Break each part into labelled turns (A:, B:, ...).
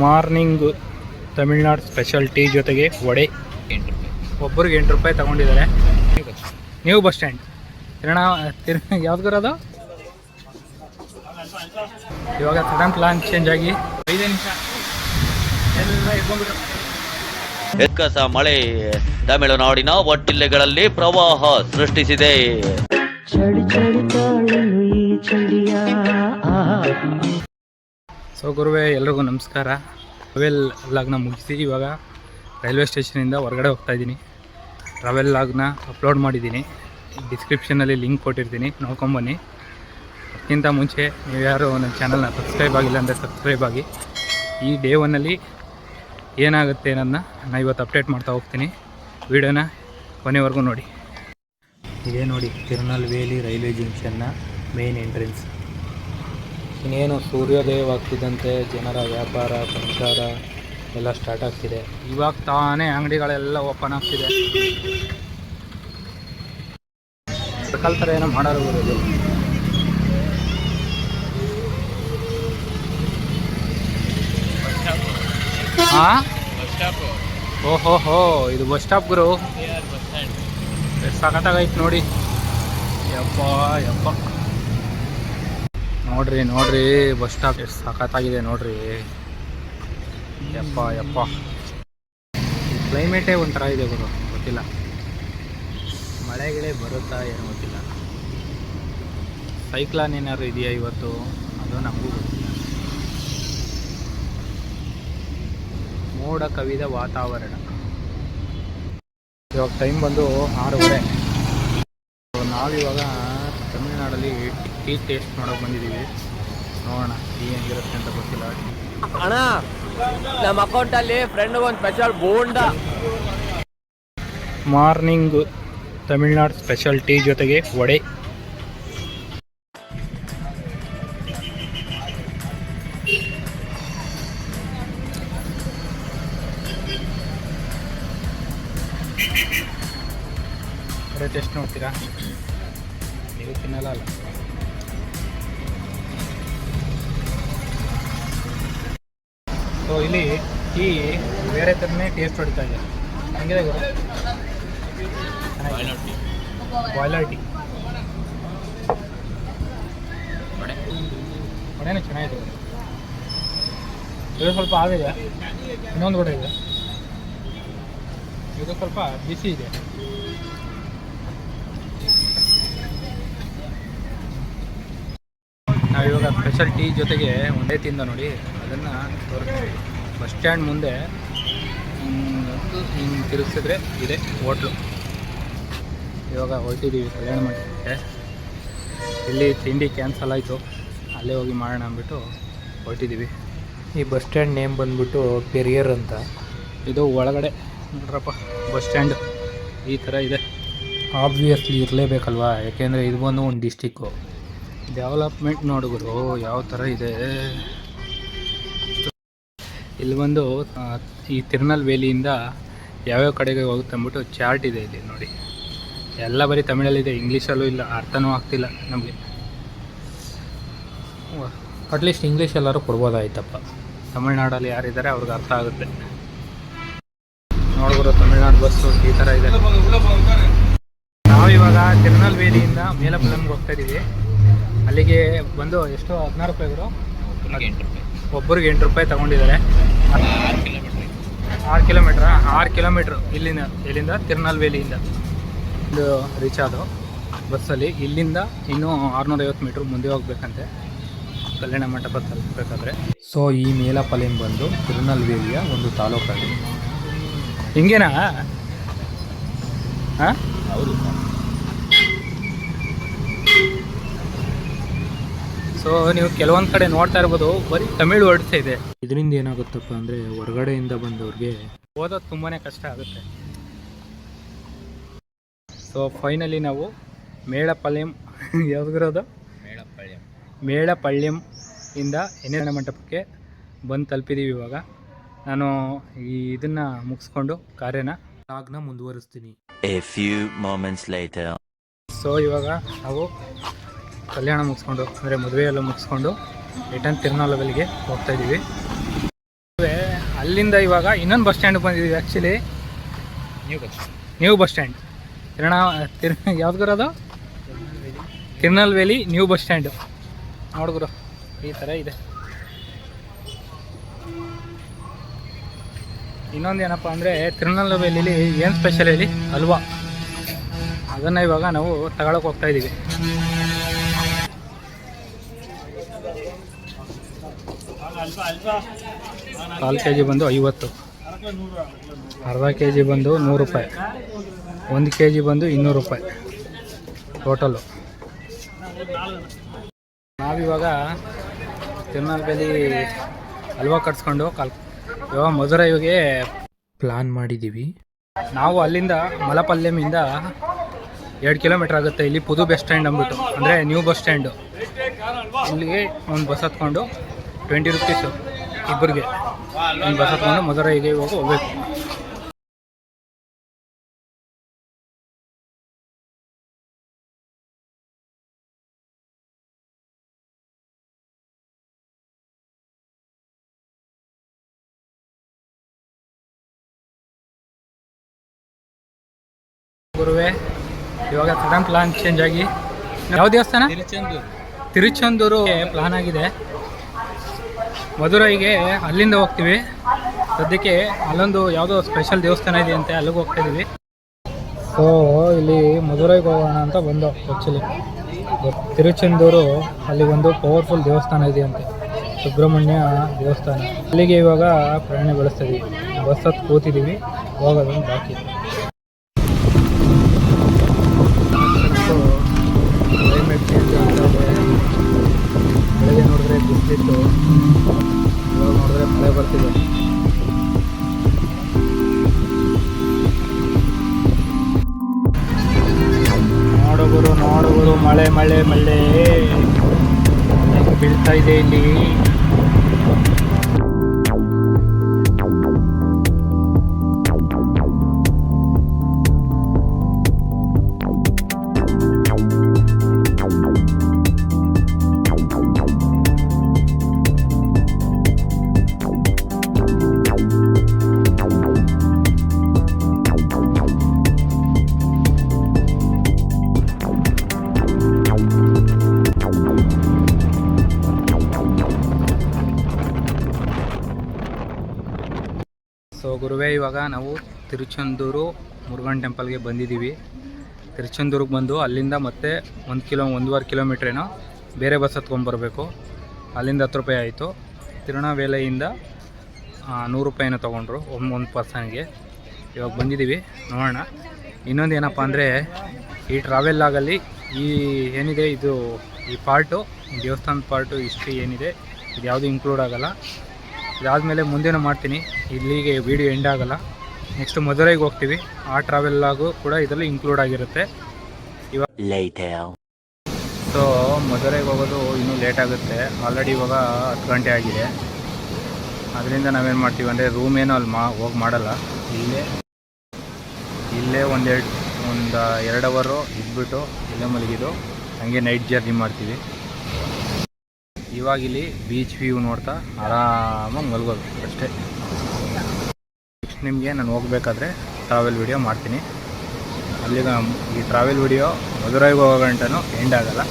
A: Morning Tamil Nadu special tea ಜೊತೆಗೆ ವಡೆ ಒಬ್ಬರಿಗೆ 8 ರೂಪಾಯಿ ತಗೊಂಡಿದ್ದಾರೆ. ನೀವು ಬಸ್ ಸ್ಟ್ಯಾಂಡ್ ಯಾವ್ದು ಬರೋದು? ಇವಾಗ ಸಡನ್ ಪ್ಲಾನ್ ಚೇಂಜ್ ಆಗಿ 5 ನಿಮಿಷ ಎಲ್ಲ ಇಟ್ಕೊಂಡ್ಬಿಟ್ಟು
B: ಎಕ್ಕಸ ಮಳೆ ತಮಿಳುನಾಡಿನ ಒಟ್ಟಿಲ್ಲೆಗಳಲ್ಲಿ ಪ್ರವಾಹ ಸೃಷ್ಟಿಸಿದೆ.
A: ಸೊ ಗುರುವೇ, ಎಲ್ರಿಗೂ ನಮಸ್ಕಾರ. ಟ್ರಾವೆಲ್ ಲಾಗ್ನ ಮುಗಿಸಿ ಇವಾಗ ರೈಲ್ವೆ ಸ್ಟೇಷನಿಂದ ಹೊರಗಡೆ ಹೋಗ್ತಾ ಇದ್ದೀನಿ. ಟ್ರಾವೆಲ್ ಲಾಗ್ನ ಅಪ್ಲೋಡ್ ಮಾಡಿದ್ದೀನಿ, ಡಿಸ್ಕ್ರಿಪ್ಷನಲ್ಲಿ ಲಿಂಕ್ ಕೊಟ್ಟಿರ್ತೀನಿ, ನೋಡ್ಕೊಂಬನ್ನಿ. ಅದಕ್ಕಿಂತ ಮುಂಚೆ ನೀವು ಯಾರು ನನ್ನ ಚಾನಲ್ನ ಸಬ್ಸ್ಕ್ರೈಬ್ ಆಗಿಲ್ಲ ಅಂದರೆ ಸಬ್ಸ್ಕ್ರೈಬ್ ಆಗಿ. ಈ ಡೇ 1ನಲ್ಲಿ ಏನಾಗುತ್ತೆ ಅನ್ನೋದನ್ನ ನಾನು ಇವತ್ತು ಅಪ್ಡೇಟ್ ಮಾಡ್ತಾ ಹೋಗ್ತೀನಿ. ವಿಡಿಯೋನ ಕೊನೆವರೆಗೂ ನೋಡಿ. ಇದೇ ನೋಡಿ ತಿರುನಲ್ವೇಲಿ ರೈಲ್ವೆ ಜಂಕ್ಷನ್ನ ಮೇನ್ ಎಂಟ್ರೆನ್ಸ್. ಇನ್ನೇನು ಸೂರ್ಯೋದಯವಾಗ್ತಿದ್ದಂತೆ ಜನರ ವ್ಯಾಪಾರ ಸಂಚಾರ ಎಲ್ಲ ಸ್ಟಾರ್ಟ್ ಆಗ್ತಿದೆ. ಇವಾಗ ತಾನೇ ಅಂಗಡಿಗಳೆಲ್ಲ ಓಪನ್ ಆಗ್ತಿದೆ. ಸರ್ಕಲ್ ಥರ ಏನೋ ಮಾಡೋರು ಬರೋದು. ಹಾಂ, ಓಹೋ ಇದು ಬಸ್ ಸ್ಟಾಪ್ ಗುರು. ಎಷ್ಟು ಸಖತ್ತಾಗೈತೆ ನೋಡಿ. ಯಪ್ಪ ನೋಡ್ರಿ ಬಸ್ ಸ್ಟಾಪ್ ಎಷ್ಟು ಸಖತ್ತಾಗಿದೆ ನೋಡ್ರಿ. ಯಪ್ಪ ಕ್ಲೈಮೇಟೇ ಒಂಥರ ಇದೆ ಗುರು, ಗೊತ್ತಿಲ್ಲ ಮಳೆಗಳೇ ಬರುತ್ತಾ ಏನೋ ಗೊತ್ತಿಲ್ಲ. ಸೈಕ್ಲಾನ್ ಏನಾದ್ರು ಇದೆಯಾ ಇವತ್ತು, ಅದು ನಮಗೂ ಗೊತ್ತಿಲ್ಲ. ಮೋಡ ಕವಿದ ವಾತಾವರಣ. ಇವಾಗ ಟೈಮ್ ಬಂದು 6:30. ನಾವಿವಾಗ ತಮಿಳ್ನಾಡಲ್ಲಿ ಟೀ ಟೇಸ್ಟ್ ಮಾಡೋಕೆ ಬಂದಿದ್ದೀವಿ. ನೋಡೋಣ ಟೀ ಹೆಂಗಿರುತ್ತೆ ಅಂತ ಗೊತ್ತಿಲ್ಲ.
C: ಅಣ್ಣ, ನಮ್ಮ ಅಕೌಂಟಲ್ಲಿ ಫ್ರೆಂಡ್ ಒಂದು special bonda.
A: Morning Tamil Nadu special tea ಜೊತೆಗೆ ವಡೆ. ಟೇಸ್ಟ್ ನೋಡ್ತೀರಾ? ನೀವು ತಿನ್ನಲ್ಲ ಅಲ್ಲ. ಸೊ ಇಲ್ಲಿ ಟೀ ಬೇರೆ ಥರನೇ ಟೇಸ್ಟ್ ಹೊಡಿತಾ ಇದೆ. ಹೆಂಗಿದೆ ಗುರು? ಬಾಯ್ಲರ್ ಟೀ ವಡೆನೂ ಚೆನ್ನಾಗಿದೆ. ಇದು ಸ್ವಲ್ಪ ಆಗಿದೆ, ಇನ್ನೊಂದು ವಡೆ ಇದೆ, ಇದು ಸ್ವಲ್ಪ ಬಿಸಿ ಇದೆ. ನಾವಿವಾಗ ಸ್ಪೆಷಲ್ ಟೀ ಜೊತೆಗೆ ಒಂದೇ ತಿಂದ ನೋಡಿ. ಅದನ್ನು ಬಸ್ ಸ್ಟ್ಯಾಂಡ್ ಮುಂದೆ ಹಿಂಗೆ ತಿರುಗಿಸಿದ್ರೆ ಇದೆ ಹೋಟ್ಲು. ಇವಾಗ ಹೊರಟಿದ್ದೀವಿ ಕಲ್ಯಾಣ ಮಂಟಪಕ್ಕೆ. ಇಲ್ಲಿ ತಿಂಡಿ ಕ್ಯಾನ್ಸಲ್ ಆಯಿತು, ಅಲ್ಲೇ ಹೋಗಿ ಮಾಡೋಣ ಅಂದ್ಬಿಟ್ಟು ಹೊರಟಿದ್ದೀವಿ. ಈ ಬಸ್ ಸ್ಟ್ಯಾಂಡ್ ನೇಮ್ ಬಂದ್ಬಿಟ್ಟು ಪೆರಿಯರ್ ಅಂತ. ಇದು ಒಳಗಡೆ ನೋಡ್ರಪ್ಪ ಬಸ್ ಸ್ಟ್ಯಾಂಡ್ ಈ ಥರ ಇದೆ. ಆಬ್ವಿಯಸ್ಲಿ ಇರಲೇಬೇಕಲ್ವಾ, ಯಾಕೆಂದರೆ ಇದು ಬಂದು ಒಂದು ಡಿಸ್ಟಿಕ್ಕು. ಡೆವಲಪ್ಮೆಂಟ್ ನೋಡಿದ್ರು ಯಾವ ಥರ ಇದೆ. ಇಲ್ಲಿ ಬಂದು ಈ ತಿರುನಲ್ವೇಲಿಯಿಂದ ಯಾವ್ಯಾವ ಕಡೆಗೆ ಹೋಗುತ್ತೆ ಅಂದ್ಬಿಟ್ಟು ಚಾರ್ಟ್ ಇದೆ ಇಲ್ಲಿ ನೋಡಿ. ಎಲ್ಲ ಬರೀ ತಮಿಳಲ್ಲಿದೆ, ಇಂಗ್ಲೀಷಲ್ಲೂ ಇಲ್ಲ, ಅರ್ಥನೂ ಆಗ್ತಿಲ್ಲ ನಮಗೆ. ಅಟ್ಲೀಸ್ಟ್ ಇಂಗ್ಲೀಷ್ ಎಲ್ಲರೂ ಕೊಡ್ಬೋದಾಯ್ತಪ್ಪ. ತಮಿಳ್ನಾಡಲ್ಲಿ ಯಾರಿದ್ದಾರೆ ಅವ್ರಿಗೆ ಅರ್ಥ ಆಗುತ್ತೆ. ನೋಡಿದ್ರು ತಮಿಳ್ನಾಡು ಬಸ್ಸು ಈ ಥರ ಇದೆ. ನಾವಿವಾಗ ತಿರುನಲ್ವೇಲಿಯಿಂದ ಮೇಲಪಲ್ಲಂಗೆ ಹೋಗ್ತಾ ಇದ್ದೀವಿ. ಅಲ್ಲಿಗೆ ಬಂದು ಎಷ್ಟು 16 ರೂಪಾಯಿ ಗುರು? ಒಬ್ಬರಿಗೆ 8 ರೂಪಾಯಿ ತಗೊಂಡಿದ್ದಾರೆ. 6 ಕಿಲೋಮೀಟ್ರ್ ಇಲ್ಲಿಂದ ತಿರುನಲ್ವೇಲಿಯಿಂದ ಇದು ರೀಚ್ ಆದವು ಬಸ್ಸಲ್ಲಿ. ಇಲ್ಲಿಂದ ಇನ್ನೂ 650 ಮೀಟ್ರ್ ಮುಂದೆ ಹೋಗ್ಬೇಕಂತೆ ಕಲ್ಯಾಣ ಮಂಟಪ ತಲುಪಬೇಕಾದ್ರೆ. ಸೊ ಈ ಮೇಲಪಲೆಂ ಬಂದು ತಿರುನಲ್ವೇಲಿಯ ಒಂದು ತಾಲೂಕಾಗಿದೆ. ಹಿಂಗೇನಾ? ಹಾಂ, ಹೌದು. ಸೊ ನೀವು ಕೆಲವೊಂದು ಕಡೆ ನೋಡ್ತಾ ಇರ್ಬೋದು ಬರೀ ತಮಿಳು ವರ್ಡ್ಸ್ ಇದೆ. ಇದರಿಂದ ಏನಾಗುತ್ತಪ್ಪ ಅಂದರೆ ಹೊರಗಡೆಯಿಂದ ಬಂದವ್ರಿಗೆ ಓದೋದು ತುಂಬಾ ಕಷ್ಟ ಆಗುತ್ತೆ. ಸೊ ಫೈನಲಿ ನಾವು ಮೇಳಪಳ್ಯಂ ಯಾವ್ದಿರೋದು ಮೇಳಪಳ್ಯಂ ಇಂದ ಎನ್ನೇನ ಮಂಟಪಕ್ಕೆ ಬಂದು ತಲುಪಿದ್ದೀವಿ. ಇವಾಗ ನಾನು ಇದನ್ನು ಮುಗಿಸ್ಕೊಂಡು ಕಾರ್ಯನ ಲಾಗ್ನ ಮುಂದುವರಿಸ್ತೀನಿ. ಸೊ ಇವಾಗ ನಾವು ಕಲ್ಯಾಣ ಮುಗಿಸ್ಕೊಂಡು ಅಂದರೆ ಮದುವೆ ಎಲ್ಲ ಮುಗಿಸ್ಕೊಂಡು ರಿಟರ್ನ್ ತಿರುನಲ್ವೇಲಿಗೆ ಹೋಗ್ತಾಯಿದ್ದೀವಿ. ಅಲ್ಲಿಂದ ಇವಾಗ ಇನ್ನೊಂದು ಬಸ್ ಸ್ಟ್ಯಾಂಡ್ ಬಂದಿದ್ದೀವಿ. ಆ್ಯಕ್ಚುಲಿ ನ್ಯೂ ಬಸ್ ಸ್ಟ್ಯಾಂಡ್ ಯಾವ್ದು ಬರೋದು? ತಿರುನಲ್ವೇಲಿ ನ್ಯೂ ಬಸ್ ಸ್ಟ್ಯಾಂಡು ನೋಡಿದ್ರು ಈ ಥರ ಇದೆ. ಇನ್ನೊಂದು ಏನಪ್ಪ ಅಂದರೆ ತಿರುನಲ್ವೇಲಿಲಿ ಏನು ಸ್ಪೆಷಲ್ ಹೇಳಿ? ಹಲ್ವಾ. ಅದನ್ನು ಇವಾಗ ನಾವು ತಗೊಳಕ್ಕೆ ಹೋಗ್ತಾಯಿದ್ದೀವಿ. ಕಾಲು ಕೆ ಜಿ ಬಂದು 50, ಅರ್ಧ ಕೆ ಜಿ ಬಂದು 100 ರೂಪಾಯಿ, 1 ಕೆ ಜಿ ಬಂದು 200 ರೂಪಾಯಿ ಟೋಟಲ್ಲು. ನಾವಿವಾಗ ತಿರುನಲ್ವೇಲಿ ಹಲ್ವಾ ಕಟ್ಸ್ಕೊಂಡು ಇವಾಗ ಮಧುರೈಗೆ ಪ್ಲಾನ್ ಮಾಡಿದ್ದೀವಿ. ನಾವು ಅಲ್ಲಿಂದ ಮಲಪಲ್ಯಮಿಂದ 2 ಕಿಲೋಮೀಟ್ರ್ ಆಗುತ್ತೆ. ಇಲ್ಲಿ ಪುದು ಬಸ್ ಸ್ಟ್ಯಾಂಡ್ ಅಂದ್ಬಿಟ್ಟು, ಅಂದರೆ ನ್ಯೂ ಬಸ್ ಸ್ಟ್ಯಾಂಡು. ಇಲ್ಲಿಗೆ ಒಂದು ಬಸ್ ಹತ್ಕೊಂಡು 20 ರೂಪೀಸು ಇಬ್ಬರಿಗೆ ಒಂದು ಬಸ್ ಹತ್ಕೊಂಡು ಮಧುರೈಗೆ ಹೋಗಬೇಕು. ಗುರುವೆ ಇವಾಗ ಸಡನ್ ಪ್ಲಾನ್ ಚೇಂಜ್ ಆಗಿ ಯಾವ ದೇವಸ್ಥಾನ? ತಿರುಚೆಂದೂರು ಪ್ಲಾನ್ ಆಗಿದೆ. ಮಧುರೈಗೆ ಅಲ್ಲಿಂದ ಹೋಗ್ತೀವಿ. ಸದ್ಯಕ್ಕೆ ಅಲ್ಲೊಂದು ಯಾವುದೋ ಸ್ಪೆಷಲ್ ದೇವಸ್ಥಾನ ಇದೆ ಅಂತೆ, ಅಲ್ಲಿಗೆ ಹೋಗ್ತಾ ಇದ್ದೀವಿ. ಸೊ ಇಲ್ಲಿ ಮಧುರೈಗೆ ಹೋಗೋಣ ಅಂತ ಬಂದು. ಆ್ಯಕ್ಚುಲಿ ತಿರುಚೆಂದೂರು ಅಲ್ಲಿ ಒಂದು ಪವರ್ಫುಲ್ ದೇವಸ್ಥಾನ ಇದೆ ಅಂತೆ, ಸುಬ್ರಹ್ಮಣ್ಯ ದೇವಸ್ಥಾನ. ಅಲ್ಲಿಗೆ ಇವಾಗ ಪ್ರಯಾಣ ಬೆಳೆಸ್ತಾ ಇದ್ದೀವಿ. ಬಸ್ ಹತ್ತು ಕೂತಿದ್ದೀವಿ, ಹೋಗೋದೊಂದು ಬಾಕಿ. ಕ್ಲೈಮೇಟ್ ಚೇಂಜ್ ಆಗ್ತದೆ. ಬೆಳಗ್ಗೆ ನೋಡಿದ್ರೆ ಬಿಸಿಲಿತ್ತು, ಇವಾಗ ನೋಡಿದ್ರೆ ಮಳೆ ಬರ್ತಿದೆ. ನೋಡುಗರು ಮಳೆ ಮಳೆ ಮಳೆ ಬೀಳ್ತಾ ಇದೆ ಇಲ್ಲಿ. ಸೊ ಗುರುವೇ ಇವಾಗ ನಾವು ತಿರುಚೆಂದೂರು ಮುರುಗನ್ ಟೆಂಪಲ್ಗೆ ಬಂದಿದ್ದೀವಿ. ತಿರುಚೆಂದೂರಿಗೆ ಬಂದು ಅಲ್ಲಿಂದ ಮತ್ತೆ 1.5 ಕಿಲೋಮೀಟ್ರೇನೋ ಬೇರೆ ಬಸ್ ಹತ್ಕೊಂಡ್ಬರ್ಬೇಕು. ಅಲ್ಲಿಂದ 10 ರೂಪಾಯಿ ಆಯಿತು. ತಿರುನಲ್ವೇಲಿಯಿಂದ 100 ರೂಪಾಯಿನ ತೊಗೊಂಡ್ರು ಒಂದು ಪರ್ಸನ್ಗೆ. ಇವಾಗ ಬಂದಿದ್ದೀವಿ, ನೋಡೋಣ. ಇನ್ನೊಂದು ಏನಪ್ಪ ಅಂದರೆ ಈ ಟ್ರಾವೆಲ್ ಆಗಲ್ಲಿ ಈ ಏನಿದೆ ಇದು ಈ ಪಾರ್ಟು, ದೇವಸ್ಥಾನದ ಪಾರ್ಟು ಹಿಸ್ಟ್ರಿ ಏನಿದೆ ಇದು ಯಾವುದು ಇನ್ಕ್ಲೂಡ್ ಆಗೋಲ್ಲ. ಇದಾದಮೇಲೆ ಮುಂದೇನೂ ಮಾಡ್ತೀನಿ, ಇಲ್ಲಿಗೆ ವೀಡಿಯೋ ಎಂಡ್ ಆಗೋಲ್ಲ. ನೆಕ್ಸ್ಟ್ ಮಧುರೈಗೆ ಹೋಗ್ತೀವಿ, ಆ ಟ್ರಾವೆಲ್ಲಾಗೂ ಕೂಡ ಇದರಲ್ಲಿ ಇನ್ಕ್ಲೂಡ್ ಆಗಿರುತ್ತೆ. ಇವಾಗ ಸೊ ಮಧುರೈಗೆ ಹೋಗೋದು ಇನ್ನೂ ಲೇಟ್ ಆಗುತ್ತೆ. ಆಲ್ರೆಡಿ ಇವಾಗ 10 ಗಂಟೆ ಆಗಿದೆ. ಅದರಿಂದ ನಾವೇನು ಮಾಡ್ತೀವಿ ಅಂದರೆ ರೂಮ್ ಏನೋ ಅಲ್ಲಿ ಹೋಗಿ ಮಾಡಲ್ಲ, ಇಲ್ಲೇ ಒಂದು 2 ಅವರು ಇದ್ಬಿಟ್ಟು ಇಲ್ಲೇ ಮಲಗಿದ್ದು ಹಂಗೆ ನೈಟ್ ಜರ್ನಿ ಮಾಡ್ತೀವಿ. ಇವಾಗ ಇಲ್ಲಿ ಬೀಚ್ ವ್ಯೂ ನೋಡ್ತಾ ಆರಾಮಾಗಿ ಮಲಗೋದು ಅಷ್ಟೇ. ನೆಕ್ಸ್ಟ್ ನಿಮಗೆ ನಾನು ಹೋಗಬೇಕಾದ್ರೆ ಟ್ರಾವೆಲ್ ವಿಡಿಯೋ ಮಾಡ್ತೀನಿ. ಅಲ್ಲಿಗೆ ಈ ಟ್ರಾವೆಲ್ ವಿಡಿಯೋ ಮಧುರೈಗೆ ಹೋಗೋ ಗಂಟನೂ ಎಂಡ್ ಆಗಲ್ಲ.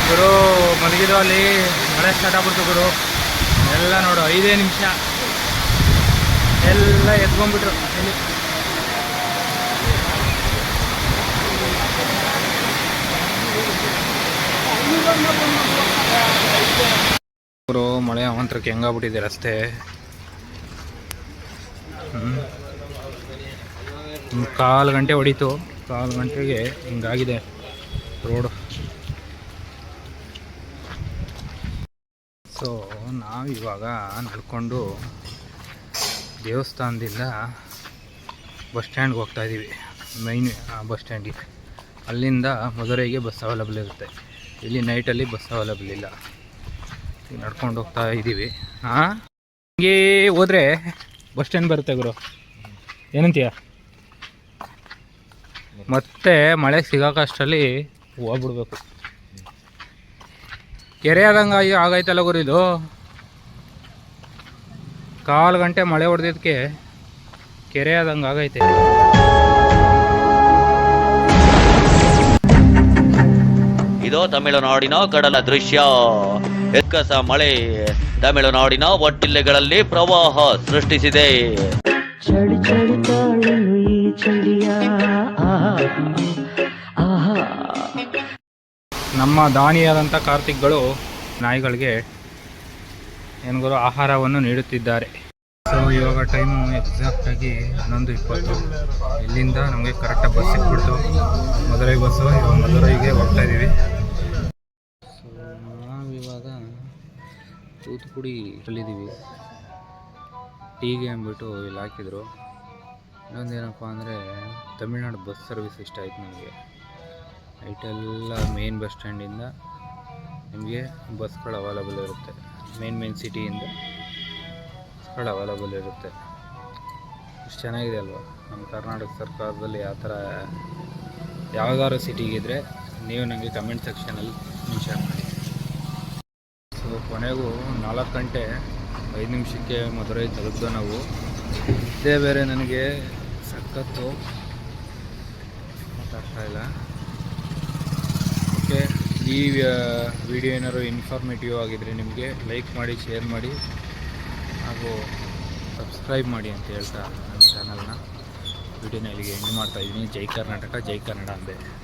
A: ಗುರು ಮಲಗಿದ್ದು ಅಲ್ಲಿ ಮಳೆ ಸ್ಟಾರ್ಟ್ ಆಗ್ಬಿಡ್ತು ಗುರು. ಎಲ್ಲ ನೋಡು 5 ನಿಮಿಷ ಎಲ್ಲ ಎತ್ಕೊಂಡ್ಬಿಟ್ರು. ಇಲ್ಲಿ ಗುರು ಮಳೆ ಅವಂತರಕ್ಕೆ ಹೆಂಗಾಗ್ಬಿಟ್ಟಿದೆ ರಸ್ತೆ. 1/4 ಗಂಟೆ ಹೊಡೀತು, 1/4 ಗಂಟೆಗೆ ಹಿಂಗಾಗಿದೆ ರೋಡು. ಸೊ ನಾವಿವಾಗ ನಡ್ಕೊಂಡು ದೇವಸ್ಥಾನದಿಂದ ಬಸ್ ಸ್ಟ್ಯಾಂಡ್ಗೆ ಹೋಗ್ತಾಯಿದ್ದೀವಿ. ಮೈನ್ ಬಸ್ ಸ್ಟ್ಯಾಂಡಿಗೆ. ಅಲ್ಲಿಂದ ಮಧುರೈಗೆ ಬಸ್ ಅವೈಲಬಲ್ ಇರುತ್ತೆ. ಇಲ್ಲಿ ನೈಟಲ್ಲಿ ಬಸ್ ಅವೈಲಬಲ್ ಇಲ್ಲ. ಈಗ ನಡ್ಕೊಂಡು ಹೋಗ್ತಾ ಇದ್ದೀವಿ. ಹಿಂಗೆ ಹೋದರೆ ಬಸ್ ಸ್ಟ್ಯಾಂಡ್ ಬರುತ್ತೆ ಗುರು, ಏನಂತೀಯ? ಮತ್ತೆ ಮಳೆ ಸಿಗೋಕಷ್ಟರಲ್ಲಿ ಹೋಗ್ಬಿಡ್ಬೇಕು. ಕೆರೆ ಆದಂಗೆ ಆಗೈತಲ್ಲ ಗುರು ಇದು. 1/4 ಗಂಟೆ ಮಳೆ ಹೊಡೆದಿದ್ದಕ್ಕೆ ಕೆರೆ ಆದಂಗೆ ಆಗೈತೆ.
B: ಇದು ತಮಿಳುನಾಡಿನ ಕಡಲ ದೃಶ್ಯ. ಎಕ್ಕಸ ಮಳೆ ತಮಿಳುನಾಡಿನ ಒಟ್ಟಿಲ್ಲೆಗಳಲ್ಲಿ ಪ್ರವಾಹ ಸೃಷ್ಟಿಸಿದೆ.
D: ಚಳಿ ಚಳಿ ತಾಳಲು ಈ ಚಳಿಯ
A: ನಮ್ಮ ದಾನಿಯಾದಂಥ ಕಾರ್ತಿಕ್ಗಳು ನಾಯಿಗಳಿಗೆ ಏನ್ಗುರು ಆಹಾರವನ್ನು ನೀಡುತ್ತಿದ್ದಾರೆ. ಸೊ ಇವಾಗ ಟೈಮು ಎಕ್ಸಾಕ್ಟಾಗಿ 11:20. ಇಲ್ಲಿಂದ ನಮಗೆ ಕರೆಕ್ಟಾಗಿ ಬಸ್ ಸಿಕ್ಬಿಡ್ತು, ಮದುರೈ ಬಸ್ಸು. ಇವಾಗ ಮದುರೈಗೆ ಹೋಗ್ತಾ ಇದ್ದೀವಿ. ಸೊ ನಾವಿವಾಗ ತೂತುಕುಡಿಯಲ್ಲಿದ್ದೀವಿ. ಟೀಗೆ ಅಂದ್ಬಿಟ್ಟು ಇಲ್ಲಿ ಹಾಕಿದ್ರು. ಇನ್ನೊಂದೇನಪ್ಪ ಅಂದರೆ ತಮಿಳ್ನಾಡು ಬಸ್ ಸರ್ವಿಸ್ ಇಷ್ಟ ಆಯ್ತು ನನಗೆ. ನೈಟೆಲ್ಲ ಮೇನ್ ಬಸ್ ಸ್ಟ್ಯಾಂಡಿಂದ ನಿಮಗೆ ಬಸ್ಗಳು ಅವೈಲಬಲ್ ಇರುತ್ತೆ. ಮೇನ್ ಸಿಟಿಯಿಂದ ಬಸ್ಗಳು ಅವೈಲಬಲ್ ಇರುತ್ತೆ. ಇಷ್ಟು ಚೆನ್ನಾಗಿದೆ ಅಲ್ವಾ ನಮ್ಮ ಕರ್ನಾಟಕ ಸರ್ಕಾರದಲ್ಲಿ. ಆ ಥರ ಯಾವುದಾದ್ರು ಸಿಟಿಗಿದ್ರೆ ನೀವು ನನಗೆ ಕಮೆಂಟ್ ಸೆಕ್ಷನಲ್ಲಿ ಮೆನ್ಷನ್ ಮಾಡಿ. ಸೊ ಕೊನೆಗೂ 4 ಗಂಟೆ 5 ನಿಮಿಷಕ್ಕೆ ಮದುರೈ ತಲುಪಿದ ನಾವು. ಇದೇ ಬೇರೆ ನನಗೆ ಸಖತ್ತು ಮಾತಾಡ್ತಾ ಇಲ್ಲ. ಓಕೆ, ಈ ವಿಡಿಯೋ ಏನಾದ್ರು ಇನ್ಫಾರ್ಮೇಟಿವ್ ಆಗಿದ್ದರೆ ನಿಮಗೆ ಲೈಕ್ ಮಾಡಿ, ಶೇರ್ ಮಾಡಿ ಹಾಗೂ ಸಬ್ಸ್ಕ್ರೈಬ್ ಮಾಡಿ ಅಂತ ಹೇಳ್ತಾ ನನ್ನ ಚಾನಲ್ನ ವಿಡಿಯೋನ ಇಲ್ಲಿಗೆ ಎಂಡ್ ಮಾಡ್ತಾಯಿದ್ದೀನಿ. ಜೈ ಕರ್ನಾಟಕ, ಜೈ ಕನ್ನಡ ಅಂದೆ.